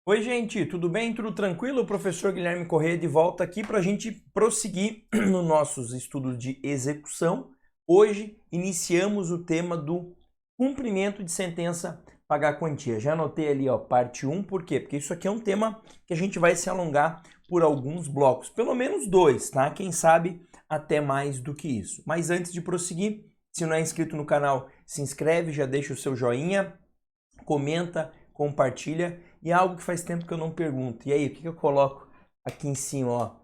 Oi, gente, tudo bem? Tudo tranquilo? O professor Guilherme Corrêa de volta aqui para a gente prosseguir nos nossos estudos de execução. Hoje iniciamos o tema do cumprimento de sentença pagar quantia. Já anotei ali, ó, parte 1, por quê? Porque isso aqui é um tema que a gente vai se alongar por alguns blocos, pelo menos 2, tá? Quem sabe até mais do que isso. Mas antes de prosseguir, se não é inscrito no canal, se inscreve, já deixa o seu joinha, comenta, compartilha. E é algo que faz tempo que eu não pergunto. E aí, o que eu coloco aqui em cima, ó,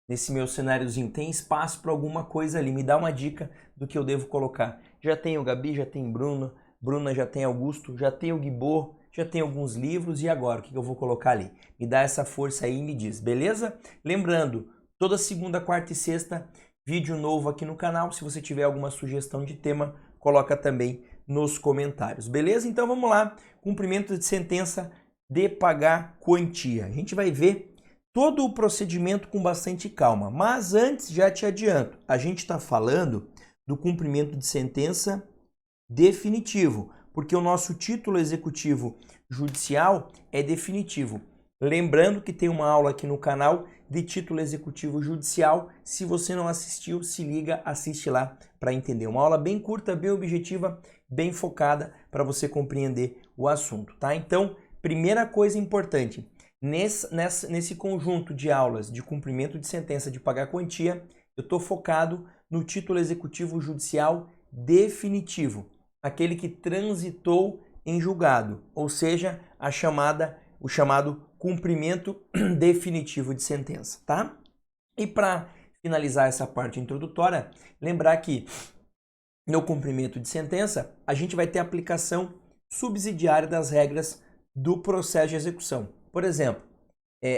nesse meu cenáriozinho? Tem espaço para alguma coisa ali? Me dá uma dica do que eu devo colocar. Já tem o Gabi, já tem Bruno, Bruna já tem Augusto, já tem o Guibô, já tem alguns livros. E agora, o que eu vou colocar ali? Me dá essa força aí e me diz, beleza? Lembrando, toda segunda, quarta e sexta, vídeo novo aqui no canal. Se você tiver alguma sugestão de tema, coloca também nos comentários, beleza? Então vamos lá, cumprimento de sentença de pagar quantia. A gente vai ver todo o procedimento com bastante calma, mas antes já te adianto, a gente está falando do cumprimento de sentença definitivo, porque o nosso título executivo judicial é definitivo. Lembrando que tem uma aula aqui no canal de título executivo judicial. Se você não assistiu, se liga, assiste lá para entender. Uma aula bem curta, bem objetiva, bem focada para você compreender o assunto, tá? Então, primeira coisa importante, nesse conjunto de aulas de cumprimento de sentença de pagar quantia, eu estou focado no título executivo judicial definitivo, aquele que transitou em julgado, ou seja, o chamado cumprimento definitivo de sentença, tá? E para finalizar essa parte introdutória, lembrar que no cumprimento de sentença, a gente vai ter aplicação subsidiária das regras do processo de execução. Por exemplo,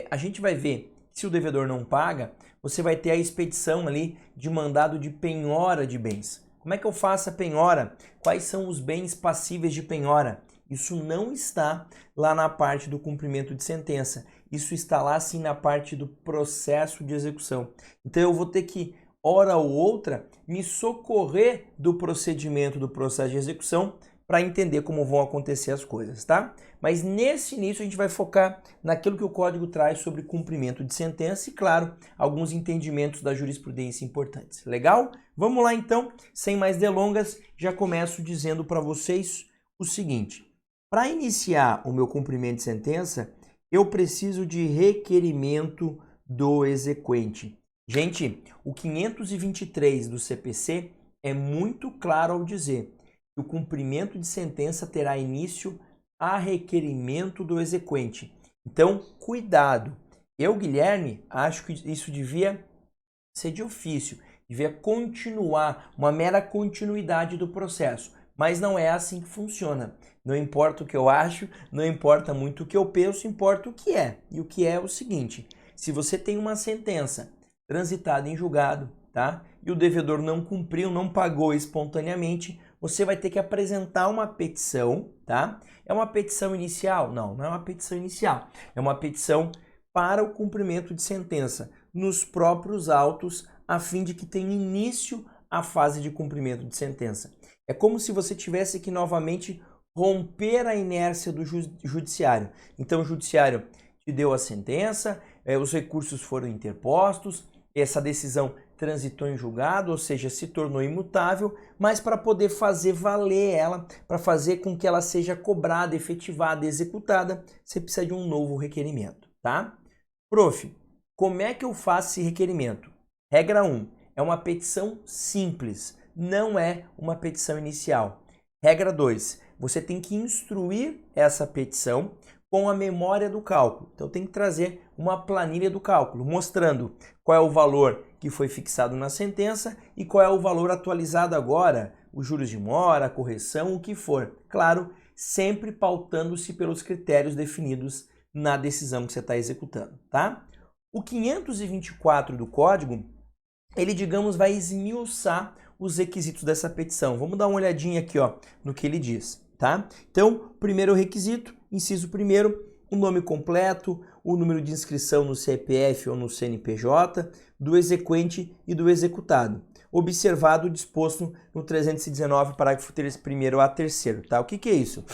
a gente vai ver se o devedor não paga, você vai ter a expedição ali de mandado de penhora de bens. Como é que eu faço a penhora? Quais são os bens passíveis de penhora? Isso não está lá na parte do cumprimento de sentença. Isso está lá sim na parte do processo de execução. Então eu vou ter que, hora ou outra, me socorrer do procedimento do processo de execução para entender como vão acontecer as coisas, tá? Mas nesse início a gente vai focar naquilo que o código traz sobre cumprimento de sentença e, claro, alguns entendimentos da jurisprudência importantes. Legal? Vamos lá então, sem mais delongas, já começo dizendo para vocês o seguinte: para iniciar o meu cumprimento de sentença, eu preciso de requerimento do exequente. Gente, o 523 do CPC é muito claro ao dizer que o cumprimento de sentença terá início a requerimento do exequente. Então, cuidado. Eu, Guilherme, acho que isso devia ser de ofício, devia continuar, uma mera continuidade do processo. Mas não é assim que funciona. Não importa o que eu acho, não importa muito o que eu penso, importa o que é. E o que é o seguinte: se você tem uma sentença transitada em julgado, tá? E o devedor não cumpriu, não pagou espontaneamente, você vai ter que apresentar uma petição, tá? É uma petição inicial? Não, não é uma petição inicial. É uma petição para o cumprimento de sentença nos próprios autos, a fim de que tenha início a fase de cumprimento de sentença. É como se você tivesse que novamente romper a inércia do judiciário. Então o judiciário te deu a sentença, os recursos foram interpostos, essa decisão transitou em julgado, ou seja, se tornou imutável, mas para poder fazer valer ela, para fazer com que ela seja cobrada, efetivada, executada, você precisa de um novo requerimento, tá? Prof, como é que eu faço esse requerimento? Regra 1, é uma petição simples, não é uma petição inicial. Regra 2, você tem que instruir essa petição com a memória do cálculo. Então tem que trazer uma planilha do cálculo, mostrando qual é o valor que foi fixado na sentença e qual é o valor atualizado agora, os juros de mora, a correção, o que for. Claro, sempre pautando-se pelos critérios definidos na decisão que você está executando, tá? O 524 do código, ele, digamos, vai esmiuçar os requisitos dessa petição. Vamos dar uma olhadinha aqui, ó, no que ele diz, tá? Então, primeiro requisito, inciso primeiro, o nome completo, o número de inscrição no CPF ou no CNPJ, do exequente e do executado. Observado o disposto no 319, parágrafo 1º a 3º, tá? O que é isso?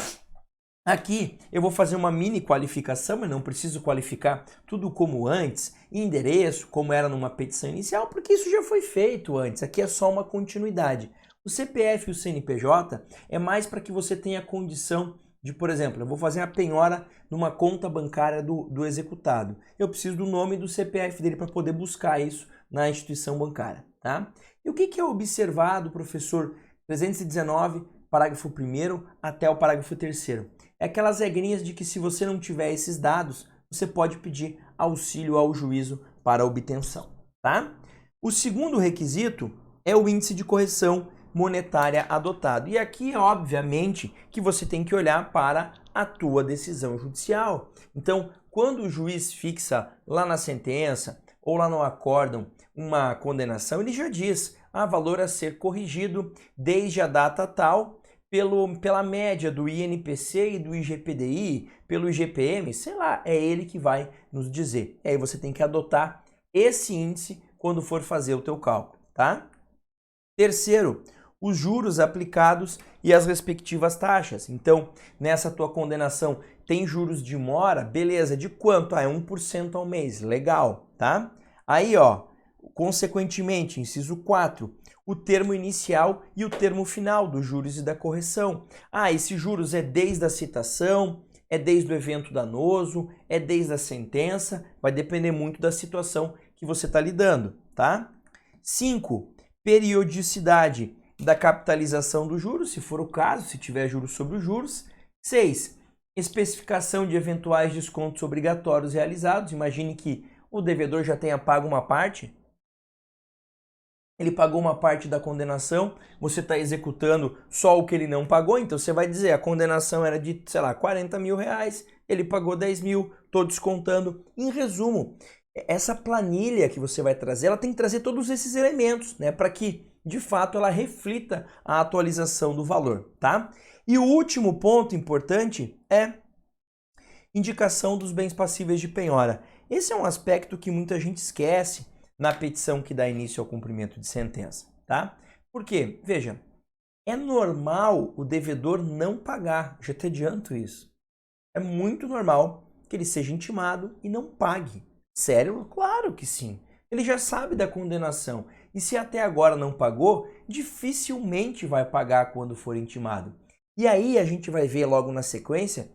Aqui eu vou fazer uma mini qualificação, mas não preciso qualificar tudo como antes, endereço, como era numa petição inicial, porque isso já foi feito antes, aqui é só uma continuidade. O CPF e o CNPJ é mais para que você tenha condição de, por exemplo, eu vou fazer a penhora numa conta bancária do executado. Eu preciso do nome e do CPF dele para poder buscar isso na instituição bancária, tá? E o que é observado, professor? 319, parágrafo 1º até o parágrafo 3º. É aquelas regrinhas de que se você não tiver esses dados, você pode pedir auxílio ao juízo para obtenção, tá? O segundo requisito é o índice de correção monetária adotado. E aqui, obviamente, que você tem que olhar para a tua decisão judicial. Então, quando o juiz fixa lá na sentença ou lá no acórdão uma condenação, ele já diz valor a ser corrigido desde a data tal, pela média do INPC e do IGPDI, pelo IGPM, sei lá, é ele que vai nos dizer. E aí você tem que adotar esse índice quando for fazer o teu cálculo, tá? Terceiro, os juros aplicados e as respectivas taxas. Então, nessa tua condenação, tem juros de mora? Beleza, de quanto? É 1% ao mês, legal, tá? Aí, ó, consequentemente, inciso 4, o termo inicial e o termo final dos juros e da correção. Esse juros é desde a citação, é desde o evento danoso, é desde a sentença, vai depender muito da situação que você está lidando, tá? 5, periodicidade da capitalização dos juros, se for o caso, se tiver juros sobre os juros. 6, especificação de eventuais descontos obrigatórios realizados. Imagine que o devedor já tenha pago uma parte, ele pagou uma parte da condenação, você está executando só o que ele não pagou, então você vai dizer, a condenação era de, sei lá, 40 mil reais, ele pagou 10 mil, estou descontando. Em resumo, essa planilha que você vai trazer, ela tem que trazer todos esses elementos, né, para que, de fato, ela reflita a atualização do valor, tá? E o último ponto importante é indicação dos bens passíveis de penhora. Esse é um aspecto que muita gente esquece na petição que dá início ao cumprimento de sentença, tá? Por quê? Veja, é normal o devedor não pagar, já te adianto isso. É muito normal que ele seja intimado e não pague. Sério? Claro que sim. Ele já sabe da condenação e se até agora não pagou, dificilmente vai pagar quando for intimado. E aí a gente vai ver logo na sequência,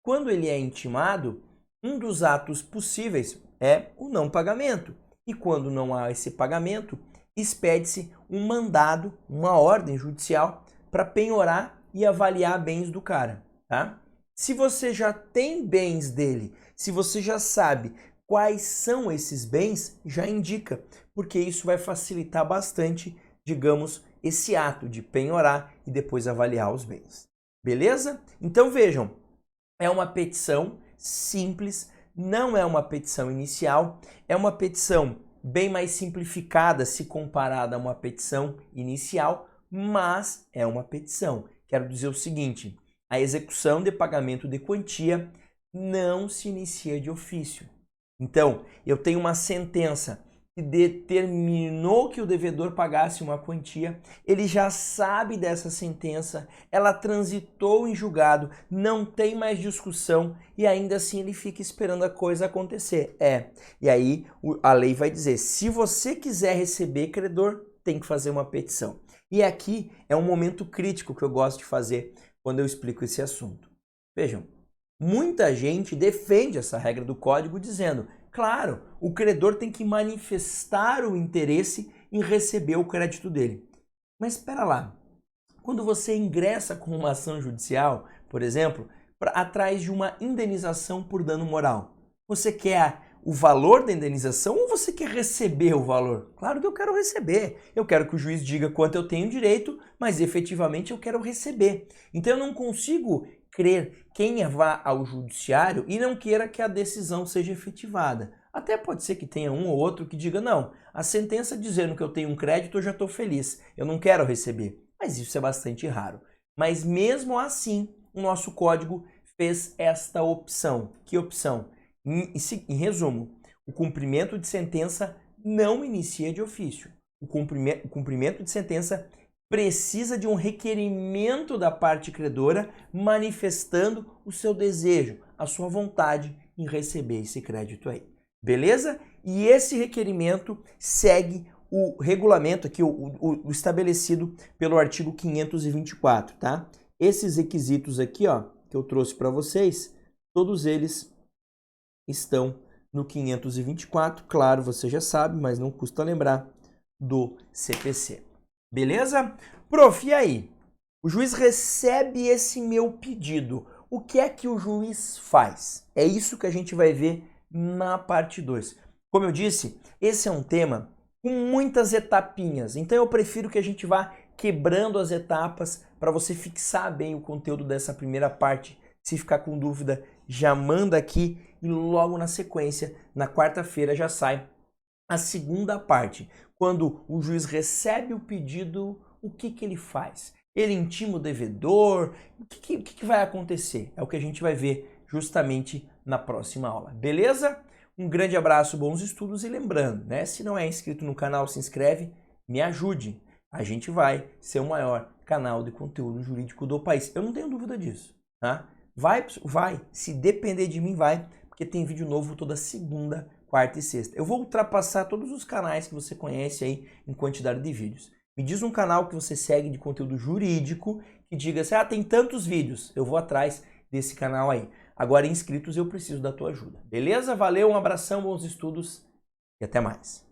quando ele é intimado, um dos atos possíveis é o não pagamento. E quando não há esse pagamento, expede-se um mandado, uma ordem judicial para penhorar e avaliar bens do cara, tá? Se você já tem bens dele, se você já sabe quais são esses bens, já indica, porque isso vai facilitar bastante, digamos, esse ato de penhorar e depois avaliar os bens. Beleza? Então vejam, é uma petição simples, não é uma petição inicial, é uma petição bem mais simplificada se comparada a uma petição inicial, mas é uma petição. Quero dizer o seguinte, a execução de pagamento de quantia não se inicia de ofício. Então, eu tenho uma sentença que determinou que o devedor pagasse uma quantia, ele já sabe dessa sentença, ela transitou em julgado, não tem mais discussão e ainda assim ele fica esperando a coisa acontecer. E aí a lei vai dizer, se você quiser receber credor, tem que fazer uma petição. E aqui é um momento crítico que eu gosto de fazer quando eu explico esse assunto. Vejam, muita gente defende essa regra do código dizendo, claro, o credor tem que manifestar o interesse em receber o crédito dele. Mas espera lá, quando você ingressa com uma ação judicial, por exemplo, atrás de uma indenização por dano moral, você quer o valor da indenização ou você quer receber o valor? Claro que eu quero receber. Eu quero que o juiz diga quanto eu tenho direito, mas efetivamente eu quero receber. Então eu não consigo crer quem vá ao judiciário e não queira que a decisão seja efetivada. Até pode ser que tenha um ou outro que diga, não, a sentença dizendo que eu tenho um crédito eu já estou feliz, eu não quero receber. Mas isso é bastante raro. Mas mesmo assim, o nosso código fez esta opção. Que opção? Em resumo, o cumprimento de sentença não inicia de ofício. O cumprimento de sentença precisa de um requerimento da parte credora manifestando o seu desejo, a sua vontade em receber esse crédito aí. Beleza? E esse requerimento segue o regulamento aqui, o estabelecido pelo artigo 524, tá? Esses requisitos aqui, ó, que eu trouxe para vocês, todos eles estão no 524, claro, você já sabe, mas não custa lembrar, do CPC. Beleza? Prof, e aí? O juiz recebe esse meu pedido. O que é que o juiz faz? É isso que a gente vai ver na parte 2. Como eu disse, esse é um tema com muitas etapinhas, então eu prefiro que a gente vá quebrando as etapas para você fixar bem o conteúdo dessa primeira parte. Se ficar com dúvida, já manda aqui e logo na sequência, na quarta-feira, já sai a segunda parte. Quando o juiz recebe o pedido, o que ele faz? Ele intima o devedor? O que vai acontecer? É o que a gente vai ver justamente na próxima aula. Beleza? Um grande abraço, bons estudos e lembrando, né? Se não é inscrito no canal, se inscreve, me ajude. A gente vai ser o maior canal de conteúdo jurídico do país. Eu não tenho dúvida disso, tá? Vai, se depender de mim, vai, porque tem vídeo novo toda segunda, quarta e sexta. Eu vou ultrapassar todos os canais que você conhece aí em quantidade de vídeos. Me diz um canal que você segue de conteúdo jurídico que diga assim, tem tantos vídeos, eu vou atrás desse canal aí. Agora, inscritos, eu preciso da tua ajuda. Beleza? Valeu, um abração, bons estudos e até mais.